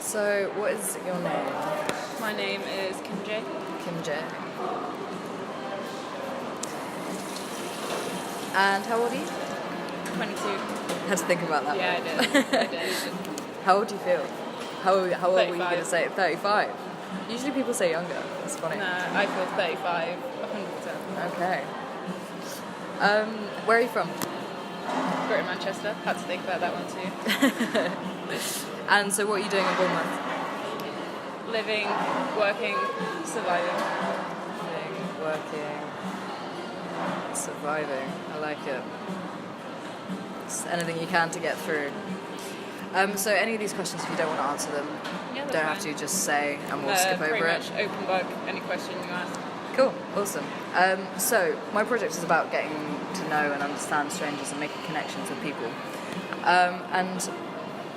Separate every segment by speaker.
Speaker 1: So, what is your name?
Speaker 2: My name is kim-jaye.
Speaker 1: Kim-jaye. And how old are you?
Speaker 2: 22.
Speaker 1: Had to think about that.
Speaker 2: Yeah, I did.
Speaker 1: How old do you feel? How old were you
Speaker 2: 35.
Speaker 1: going to say? 35? Usually people say younger. That's funny.
Speaker 2: Nah, I feel 35, 100%.
Speaker 1: Okay. Where are you from?
Speaker 2: Greater Manchester. Had to think about that one too.
Speaker 1: And so what are you doing in Bournemouth?
Speaker 2: Living, working, surviving.
Speaker 1: Living, working, surviving. I like it. It's anything you can to get through. So any of these questions, if you don't want to answer them,
Speaker 2: Yeah, that's
Speaker 1: don't have
Speaker 2: fine.
Speaker 1: to, just say and we'll skip over
Speaker 2: pretty
Speaker 1: it.
Speaker 2: much open book, any question you ask.
Speaker 1: Cool, awesome. So my project is about getting to know and understand strangers and making connections with people. And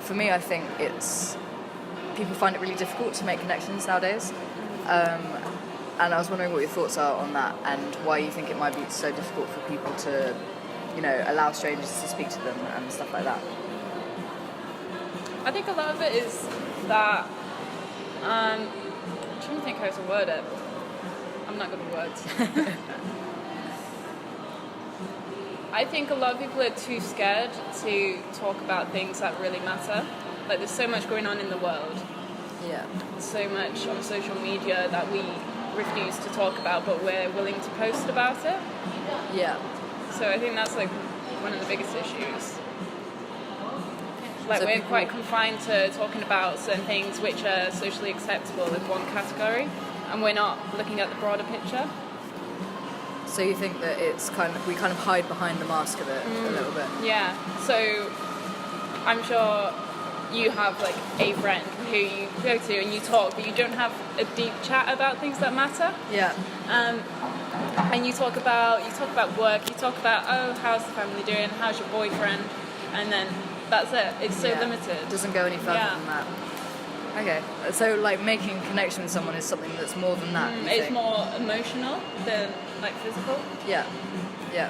Speaker 1: for me, I think people find it really difficult to make connections nowadays. And I was wondering what your thoughts are on that and why you think it might be so difficult for people to, allow strangers to speak to them and stuff like that.
Speaker 2: I think a lot of it is that, I'm trying to think how to word it. I'm not good with words. I think a lot of people are too scared to talk about things that really matter. Like, there's so much going on in the world.
Speaker 1: Yeah.
Speaker 2: So much on social media that we refuse to talk about, but we're willing to post about it.
Speaker 1: Yeah.
Speaker 2: So I think that's like one of the biggest issues. Like,
Speaker 1: So
Speaker 2: we're
Speaker 1: people-
Speaker 2: quite confined to talking about certain things which are socially acceptable in one category, and we're not looking at the broader picture.
Speaker 1: So you think that we kind of hide behind the mask of it a little bit?
Speaker 2: Yeah. So I'm sure you have like a friend who you go to and you talk, but you don't have a deep chat about things that matter.
Speaker 1: Yeah.
Speaker 2: And you talk about work, you talk about, oh, how's the family doing, how's your boyfriend, and then that's it. It's so
Speaker 1: Yeah.
Speaker 2: limited.
Speaker 1: It doesn't go any further
Speaker 2: Yeah.
Speaker 1: than that. Okay. So like making connection with someone is something that's more than that. you
Speaker 2: It's
Speaker 1: think?
Speaker 2: more emotional than like physical.
Speaker 1: Yeah. Yeah.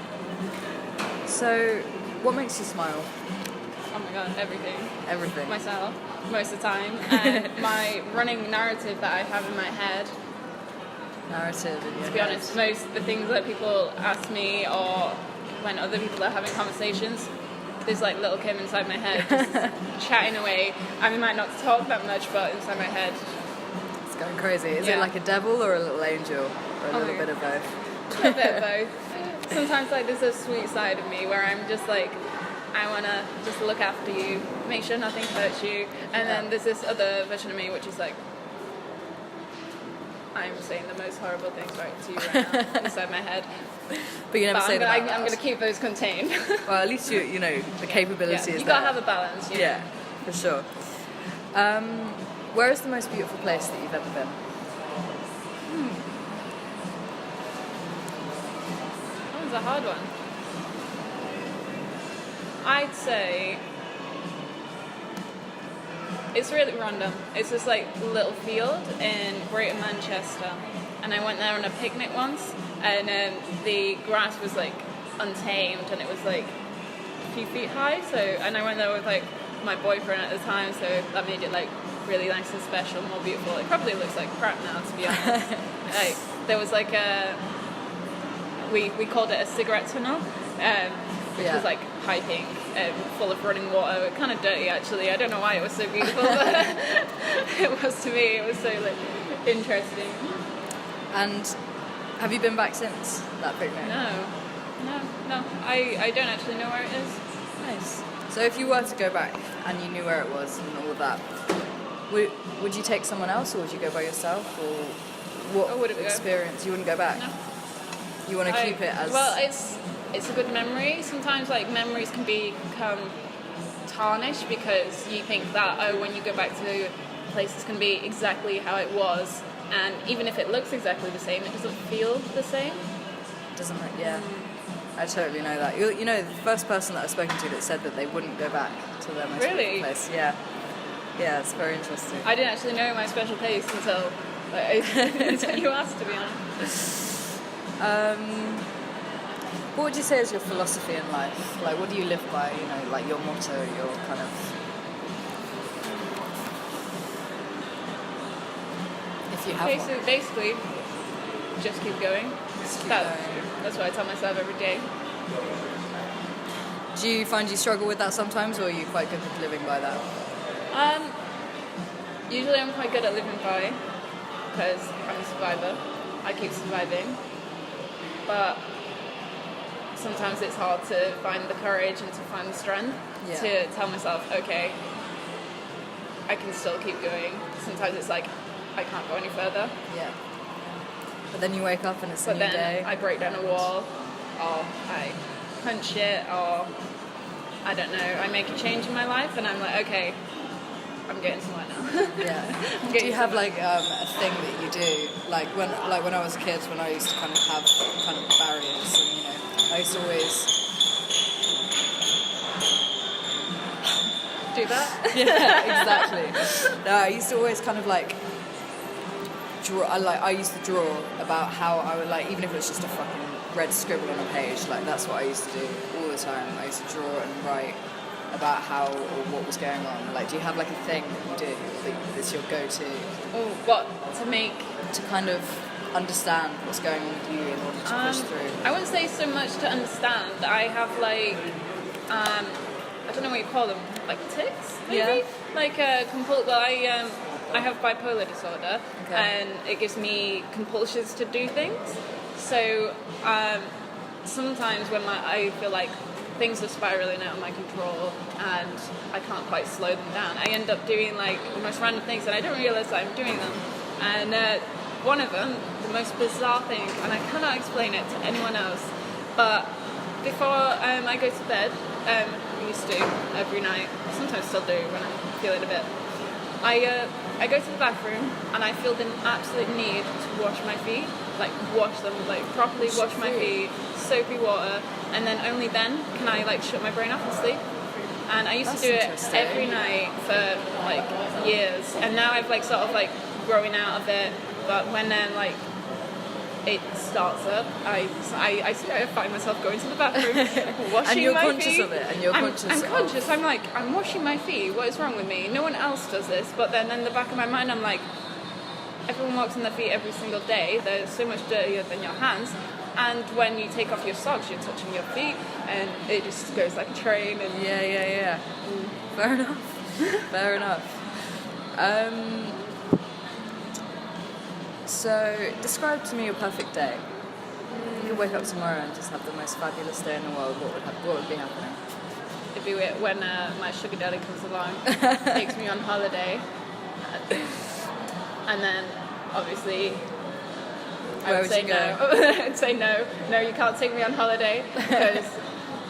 Speaker 1: So what makes you smile?
Speaker 2: Oh my god, everything.
Speaker 1: Everything.
Speaker 2: Myself, most of the time. And my running narrative that I have in my head,
Speaker 1: Narrative in your
Speaker 2: to be
Speaker 1: head.
Speaker 2: honest, most of the things that people ask me or when other people are having conversations, there's like little Kim inside my head just chatting away. I might not talk that much, but inside my head.
Speaker 1: It's going crazy. Is it
Speaker 2: Yeah.
Speaker 1: like a devil or a little angel? Or a
Speaker 2: Oh
Speaker 1: little
Speaker 2: my
Speaker 1: bit of both?
Speaker 2: A little bit of both. Sometimes like there's a sweet side of me where I'm just like, I want to just look after you, make sure nothing hurts you. And then there's this other version of me which is like, I'm saying the most horrible things right to you right now inside my head.
Speaker 1: But you never
Speaker 2: But
Speaker 1: say them out
Speaker 2: I'm
Speaker 1: loud.
Speaker 2: going to keep those contained.
Speaker 1: Well, at least the capability is
Speaker 2: You
Speaker 1: there.
Speaker 2: got to have a balance. You know?
Speaker 1: Yeah, for sure. Where is the most beautiful place that you've ever been?
Speaker 2: That was a hard one. I'd say it's really random. It's this like little field in Greater Manchester, and I went there on a picnic once, and the grass was like untamed, and it was like a few feet high. So, and I went there with like my boyfriend at the time, so that made it like really nice and special, more beautiful. It probably looks like crap now, to be honest. Like there was like we called it a cigarette tunnel, which was like high pink, full of running water, kind of dirty actually. I don't know why it was so beautiful, but it was to me. It was so like interesting.
Speaker 1: And have you been back since that picnic?
Speaker 2: No. I don't actually know where it is.
Speaker 1: Nice. So if you were to go back and you knew where it was and all of that, would you take someone else or would you go by yourself? Or what
Speaker 2: I wouldn't go.
Speaker 1: experience? You wouldn't go back?
Speaker 2: No.
Speaker 1: You want to keep it as...
Speaker 2: Well, it's a good memory. Sometimes like memories can become tarnished because you think that when you go back to a place it's going to be exactly how it was, and even if it looks exactly the same, it doesn't feel the same.
Speaker 1: Doesn't it? Yeah. I totally know that. You know, the first person that I've spoken to that said that they wouldn't go back to their most
Speaker 2: Really?
Speaker 1: beautiful place. Yeah. Yeah, it's very interesting.
Speaker 2: I didn't actually know my special place until until you asked, to be honest.
Speaker 1: What would you say is your philosophy in life? Like, what do you live by? Like your motto, your kind of... Do you have one?
Speaker 2: Basically, just keep going.
Speaker 1: Just keep
Speaker 2: That's,
Speaker 1: going.
Speaker 2: that's what I tell myself every day.
Speaker 1: Do you find you struggle with that sometimes, or are you quite good at living by that?
Speaker 2: Usually I'm quite good at living by, because I'm a survivor. I keep surviving. But sometimes it's hard to find the courage and to find the strength to tell myself, okay, I can still keep going. Sometimes it's like, I can't go any further.
Speaker 1: Yeah. But then you wake up and it's a new day.
Speaker 2: But then I break down a wall, or I punch it, or I don't know, I make a change in my life and I'm like, okay, I'm getting somewhere now.
Speaker 1: Yeah. Do you have like a thing that you do? Like when I was a kid, when I used to kind of have kind of barriers, and you know, I used to always
Speaker 2: do that.
Speaker 1: Yeah, exactly. No, I used to always kind of like draw. I used to draw about how I would like, even if it was just a fucking red scribble on a page. Like that's what I used to do all the time. I used to draw and write about how or what was going on. Like, do you have like a thing that you do that's your go-to?
Speaker 2: Oh, what to make
Speaker 1: to kind of understand what's going on with you in order to push through?
Speaker 2: I wouldn't say so much to understand. I have like I don't know what you call them, like tics, maybe.
Speaker 1: Yeah.
Speaker 2: Like I have bipolar disorder, and it gives me compulsions to do things. So sometimes when I feel like things are spiraling out of my control and I can't quite slow them down, I end up doing like the most random things and I don't realise that I'm doing them. And one of them, the most bizarre thing, and I cannot explain it to anyone else, but before I go to bed, I used to every night, sometimes still do when I'm feeling a bit, I go to the bathroom and I feel the absolute need to wash my feet, like wash them, like properly wash my feet, soapy water, and then only then can I like shut my brain off and sleep. And I used to do it every night for like years, and now I've like sort of like growing out of it. But when like it starts up, I find myself going to the bathroom, washing my feet.
Speaker 1: And you're conscious of it, and you're conscious.
Speaker 2: I'm conscious. I'm like, I'm washing my feet. What is wrong with me? No one else does this. But then in the back of my mind, I'm like, everyone walks on their feet every single day. They're so much dirtier than your hands. And when you take off your socks, you're touching your feet, and it just goes like a train. And
Speaker 1: yeah. Fair enough. Fair enough. So, describe to me your perfect day. You could wake up tomorrow and just have the most fabulous day in the world. What would be happening?
Speaker 2: It'd be when my sugar daddy comes along, takes me on holiday, and then obviously I would say no. I'd say no, you can't take me on holiday because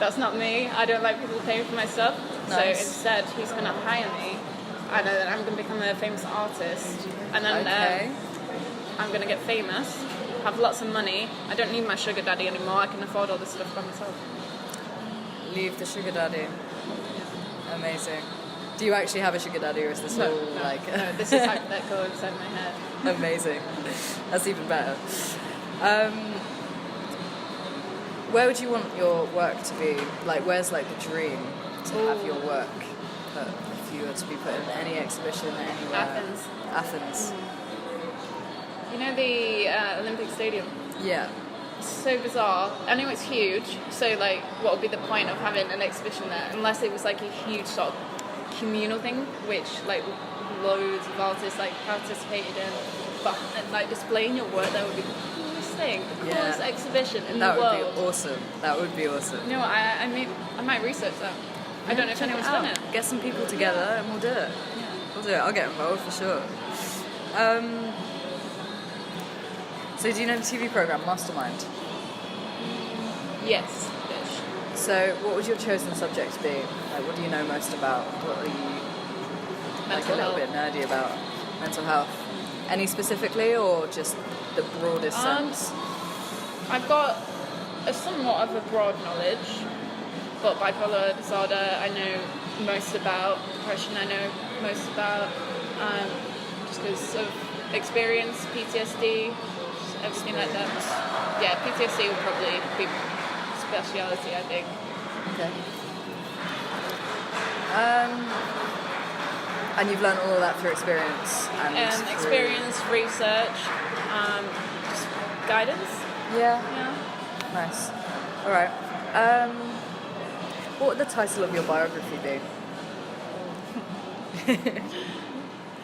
Speaker 2: that's not me. I don't like people paying for my stuff.
Speaker 1: Nice.
Speaker 2: So instead, he's going to hire me, and then I'm going to become a famous artist, and then I'm going to get famous, have lots of money. I don't need my sugar daddy anymore. I can afford all this stuff by myself.
Speaker 1: Leave the sugar daddy. Amazing. Do you actually have a sugar daddy, or is this all like...
Speaker 2: No, this is hypothetical inside my head.
Speaker 1: Amazing. That's even better. Where would you want your work to be? Like, where's like the dream to have your work put, if you were to be put in any exhibition anywhere? Athens.
Speaker 2: You know the Olympic Stadium?
Speaker 1: Yeah.
Speaker 2: It's so bizarre. I know it's huge, so like what would be the point of having an exhibition there unless it was like a huge sort of communal thing which like loads of artists like participated in, but like displaying your work there would be the coolest thing, the coolest exhibition in the world.
Speaker 1: That would be awesome. That would be awesome.
Speaker 2: You know what, I might research that. I don't know if anyone's done it.
Speaker 1: Get some people together and we'll do it.
Speaker 2: Yeah.
Speaker 1: We'll do it. I'll get involved for sure. So do you know the TV programme Mastermind?
Speaker 2: Yes.
Speaker 1: So what would your chosen subject be? Like, what do you know most about? What are you
Speaker 2: Mental
Speaker 1: a little bit nerdy about? Mental health. Any specifically, or just the broadest sense?
Speaker 2: I've got a somewhat of a broad knowledge, but bipolar disorder I know most about. Depression I know most about, just because of experience, PTSD, everything like that. Yeah, PTSD would probably be speciality, I think.
Speaker 1: Okay. And you've learned all of that through experience and through...
Speaker 2: Experience, research, just guidance.
Speaker 1: Yeah.
Speaker 2: Yeah.
Speaker 1: Nice. All right. What would the title of your biography be?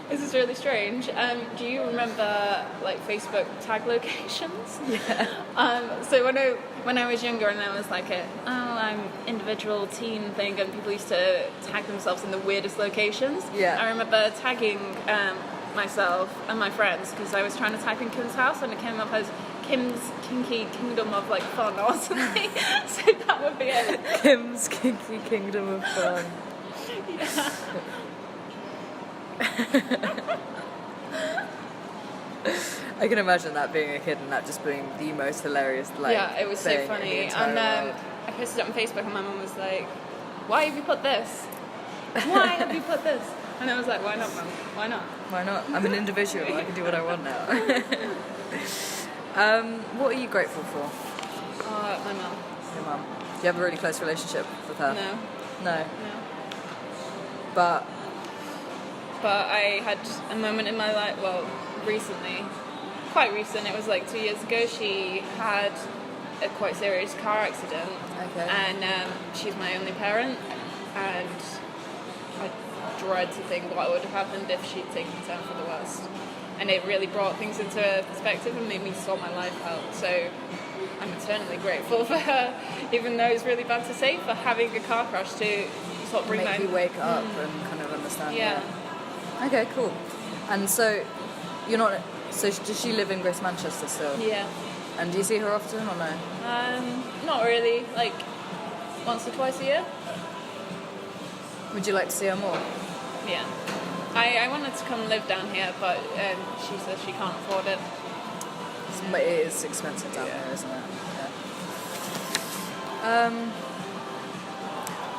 Speaker 2: This is really strange. Do you remember like Facebook tag locations?
Speaker 1: Yeah.
Speaker 2: So when I was younger and there was like I'm individual teen thing and people used to tag themselves in the weirdest locations.
Speaker 1: Yeah.
Speaker 2: I remember tagging myself and my friends because I was trying to type in Kim's house and it came up as Kim's Kinky Kingdom of like Fun or something. So that would be it.
Speaker 1: Kim's Kinky Kingdom of Fun.
Speaker 2: Yeah.
Speaker 1: I can imagine that being a kid and that just being the most hilarious
Speaker 2: Yeah, it was so
Speaker 1: thing in
Speaker 2: funny.
Speaker 1: the entire
Speaker 2: And
Speaker 1: world.
Speaker 2: I posted it on Facebook and my mum was like, "Why have you put this? Why have you put this?" And I was like, "Why not, Mum? Why not?"
Speaker 1: Why not? I'm an individual. I can do what I want now. What are you grateful for?
Speaker 2: My mum.
Speaker 1: Your mum. Do you have a really close relationship with her?
Speaker 2: No.
Speaker 1: No. But
Speaker 2: I had a moment in my life, well, recently, quite recent, it was like 2 years ago, she had a quite serious car accident.
Speaker 1: Okay.
Speaker 2: And she's my only parent, and I dread to think what would have happened if she'd taken the turn for the worst. And it really brought things into perspective and made me sort my life out. So I'm eternally grateful for her, even though it's really bad to say, for having a car crash to sort of bring
Speaker 1: make you wake up and kind of understand.
Speaker 2: Yeah.
Speaker 1: That. Okay, cool. And so you're not. So does she live in Greater Manchester still?
Speaker 2: Yeah.
Speaker 1: And do you see her often or no?
Speaker 2: Not really. Like once or twice a year.
Speaker 1: Would you like to see her more?
Speaker 2: Yeah. I wanted to come live down here, but she says she can't afford it.
Speaker 1: But it is expensive down there, isn't it? Yeah.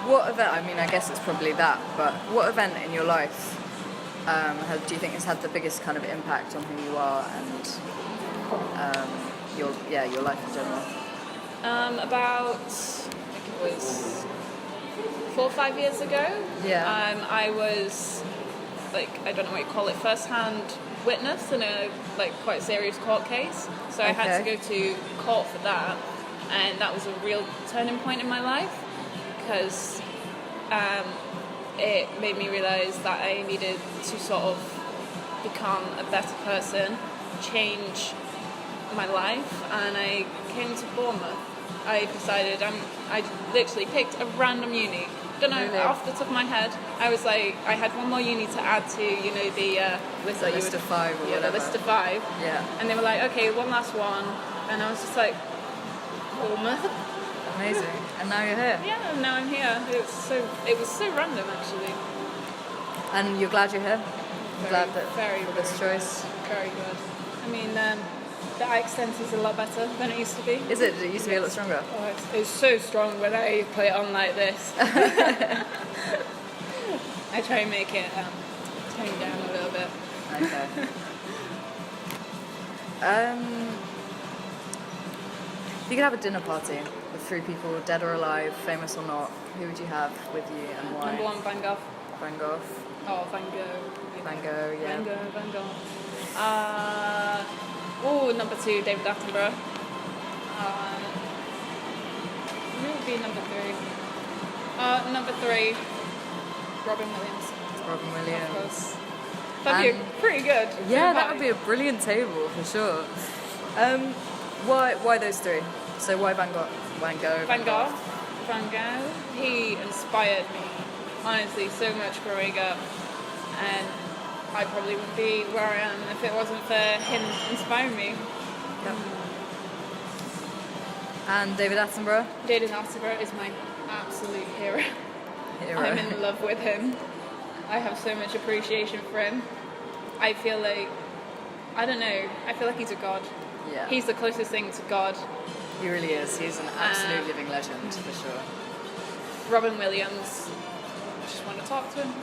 Speaker 1: What event? I mean, I guess it's probably that. But what event in your life do you think has had the biggest kind of impact on who you are and your life in general?
Speaker 2: About I think it was 4 or 5 years ago.
Speaker 1: Yeah.
Speaker 2: I was like, I don't know what you call it, first-hand witness in a like quite serious court case. So I had to go to court for that, and that was a real turning point in my life because it made me realise that I needed to sort of become a better person, change my life, and I came to Bournemouth. I decided I literally picked a random uni. Don't know,
Speaker 1: really?
Speaker 2: Off the top of my head, I was like, I had one more uni to add to, the list that you
Speaker 1: list
Speaker 2: would,
Speaker 1: of 5 or whatever.
Speaker 2: the list of 5.
Speaker 1: Yeah.
Speaker 2: And they were like, okay, one last one, and I was just like, Bournemouth.
Speaker 1: Amazing. And now you're here.
Speaker 2: Yeah, and now I'm here. It was so random actually.
Speaker 1: And you're glad you're here? Glad that
Speaker 2: very,
Speaker 1: for this
Speaker 2: very
Speaker 1: choice?
Speaker 2: good. Very good. I mean, the accent is a lot better than it used to be.
Speaker 1: Is it? It used to be a lot stronger?
Speaker 2: Oh, it's so strong when I put it on like this. I try and make it tone down a little bit.
Speaker 1: Okay. If you could have a dinner party with 3 people, dead or alive, famous or not, who would you have with you and why?
Speaker 2: Number 1, Van Gogh.
Speaker 1: Van Gogh.
Speaker 2: Oh, Van Gogh.
Speaker 1: Van Gogh, yeah.
Speaker 2: Van Gogh. Number 2, David Attenborough. Who would be number 3? Number 3, Robin Williams.
Speaker 1: Robin Williams.
Speaker 2: Of course. That'd be pretty good.
Speaker 1: Yeah, that would be a brilliant table for sure. Why those 3? So why Van Gogh? Van Gogh.
Speaker 2: Van Gogh. He inspired me, honestly, so much growing up, and I probably wouldn't be where I am if it wasn't for him inspiring me.
Speaker 1: Yep. And David Attenborough?
Speaker 2: David Attenborough is my absolute hero. I'm in love with him. I have so much appreciation for him. I feel like he's a god.
Speaker 1: Yeah.
Speaker 2: He's the closest thing to God.
Speaker 1: He really is. He's an absolute living legend, for sure.
Speaker 2: Robin Williams, I just want to talk to him.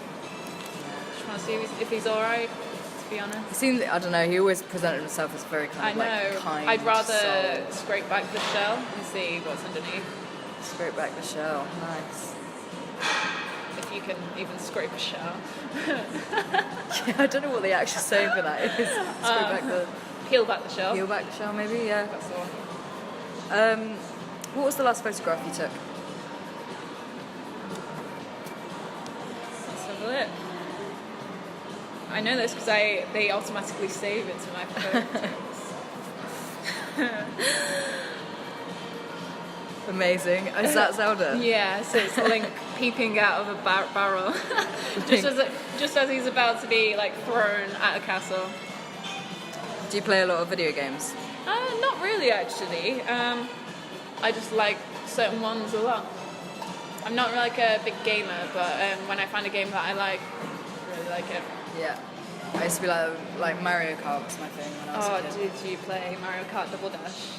Speaker 2: Just want to see if he's alright, to be honest.
Speaker 1: He seemed, I don't know, he always presented himself as very kind of kind.
Speaker 2: I'd rather
Speaker 1: soul.
Speaker 2: scrape back the shell and see what's underneath.
Speaker 1: Scrape back the shell. Nice.
Speaker 2: If you can even scrape a shell.
Speaker 1: Yeah, I don't know what the actual saying for that is.
Speaker 2: Peel back the shell.
Speaker 1: Peel back the shell, maybe, yeah.
Speaker 2: That's the one.
Speaker 1: What was the last photograph you took?
Speaker 2: Let's have a look. I know this because they automatically save it to my photos.
Speaker 1: Amazing. Is that Zelda?
Speaker 2: Yeah, so it's Link peeping out of a barrel, just as he's about to be like thrown at a castle.
Speaker 1: Do you play a lot of video games?
Speaker 2: Not really, actually. I just like certain ones a lot. I'm not like a big gamer, but when I find a game that I like, I really like it.
Speaker 1: Yeah. I used to be like Mario Kart was my thing when I was a kid.
Speaker 2: Did you play Mario Kart Double Dash?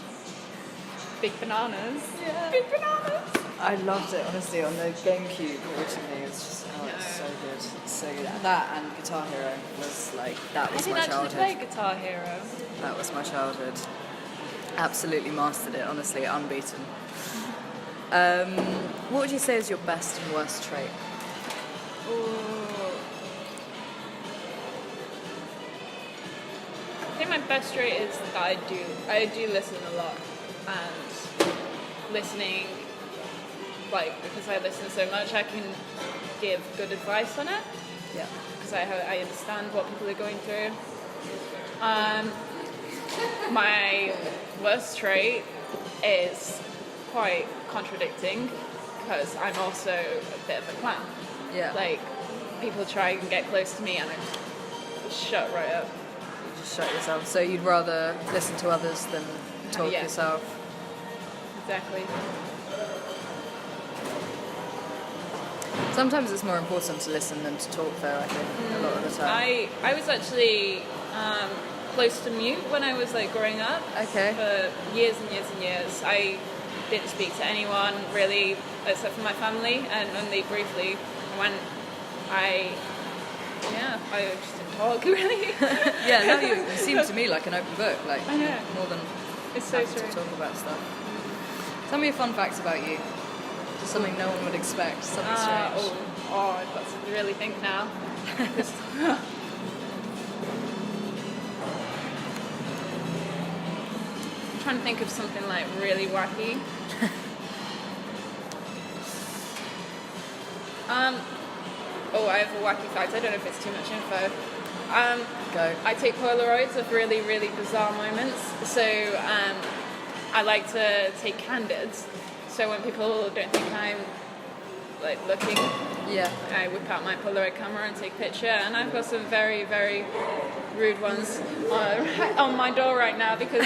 Speaker 2: Big bananas.
Speaker 1: Yeah.
Speaker 2: Big bananas.
Speaker 1: I loved it, honestly, on the GameCube originally. It's just, it's so good. It's so good. That and Guitar Hero was like, that was my
Speaker 2: I
Speaker 1: childhood.
Speaker 2: didn't actually play Guitar Hero.
Speaker 1: That was my childhood. Absolutely mastered it, honestly, unbeaten. What would you say is your best and worst trait?
Speaker 2: I think my best trait is that I do listen a lot, and listening, like, because I listen so much, I can give good advice on it.
Speaker 1: Yeah.
Speaker 2: Because I understand what people are going through. My worst trait is quite contradicting, because I'm also a bit of a clown.
Speaker 1: Yeah.
Speaker 2: Like, people try and get close to me and I just shut right up.
Speaker 1: You just shut yourself. So you'd rather listen to others than talk
Speaker 2: Yeah.
Speaker 1: yourself?
Speaker 2: Exactly.
Speaker 1: Sometimes it's more important to listen than to talk, though, I think, a lot of the time.
Speaker 2: I was actually close to mute when I was like growing up.
Speaker 1: Okay.
Speaker 2: For years and years and years. I didn't speak to anyone really except for my family, and only briefly when I just didn't talk really.
Speaker 1: Yeah, no, you seem to me like an open book, like
Speaker 2: I know.
Speaker 1: more than
Speaker 2: It's so
Speaker 1: happy
Speaker 2: true.
Speaker 1: to talk about stuff. Tell me a fun fact about you. Just something no one would expect, something strange.
Speaker 2: I've got to really think now. I'm trying to think of something like really wacky. I have a wacky fact. I don't know if it's too much info.
Speaker 1: Go.
Speaker 2: I take Polaroids of really, really bizarre moments. So I like to take candids. So when people don't think I'm like looking,
Speaker 1: Yeah.
Speaker 2: I whip out my Polaroid camera and take a picture. And I've got some very, very rude ones on my door right now because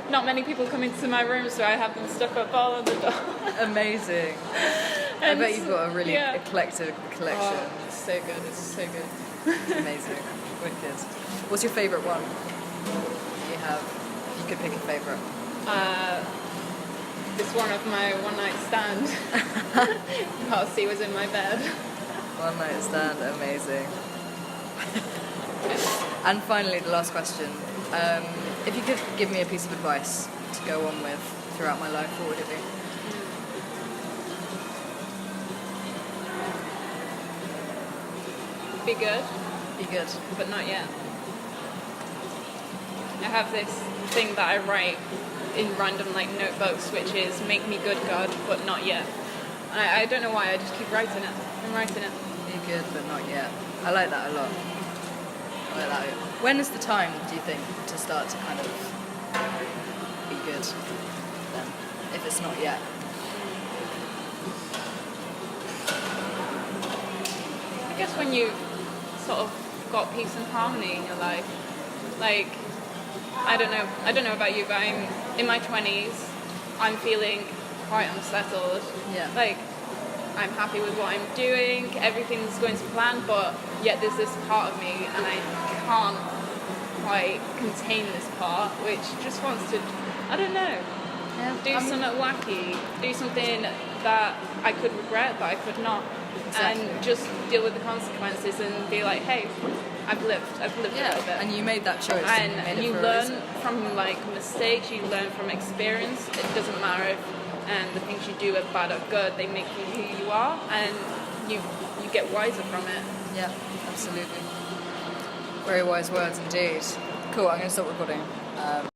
Speaker 2: not many people come into my room, so I have them stuck up all on the door.
Speaker 1: Amazing. I bet you've got a really eclectic collection.
Speaker 2: Oh, it's so good. It's so good.
Speaker 1: It's amazing. Wicked. What's your favourite one you have? If you could pick a favourite.
Speaker 2: It's one of my one night stand. Whilst he was in my bed.
Speaker 1: One night stand, amazing. And finally, the last question. If you could give me a piece of advice to go on with throughout my life, what would it be?
Speaker 2: Be good,
Speaker 1: Be good.
Speaker 2: but not yet. I have this thing that I write in random like notebooks, which is "Make me good, God, but not yet." And I don't know why. I just keep writing it. I'm writing it.
Speaker 1: Be good, but not yet. I like that a lot. I like that. When is the time, do you think, to start to kind of be good then, if it's not yet?
Speaker 2: I guess when you sort of got peace and harmony in your life. Like, I don't know about you, but I'm in my 20s. I'm feeling quite unsettled.
Speaker 1: Yeah.
Speaker 2: Like, I'm happy with what I'm doing. Everything's going to plan, but yet there's this part of me, and I can't quite contain this part, which just wants to, I don't know, do something wacky, do something that I could regret, but I could not.
Speaker 1: Exactly.
Speaker 2: And just deal with the consequences and be like, hey, I've lived a little bit.
Speaker 1: And you made that choice.
Speaker 2: And you
Speaker 1: for a
Speaker 2: learn
Speaker 1: reason.
Speaker 2: from like mistakes, you learn from experience. It doesn't matter if the things you do are bad or good, they make you who you are, and you get wiser from it.
Speaker 1: Yeah, absolutely. Very wise words indeed. Cool, I'm going to stop recording.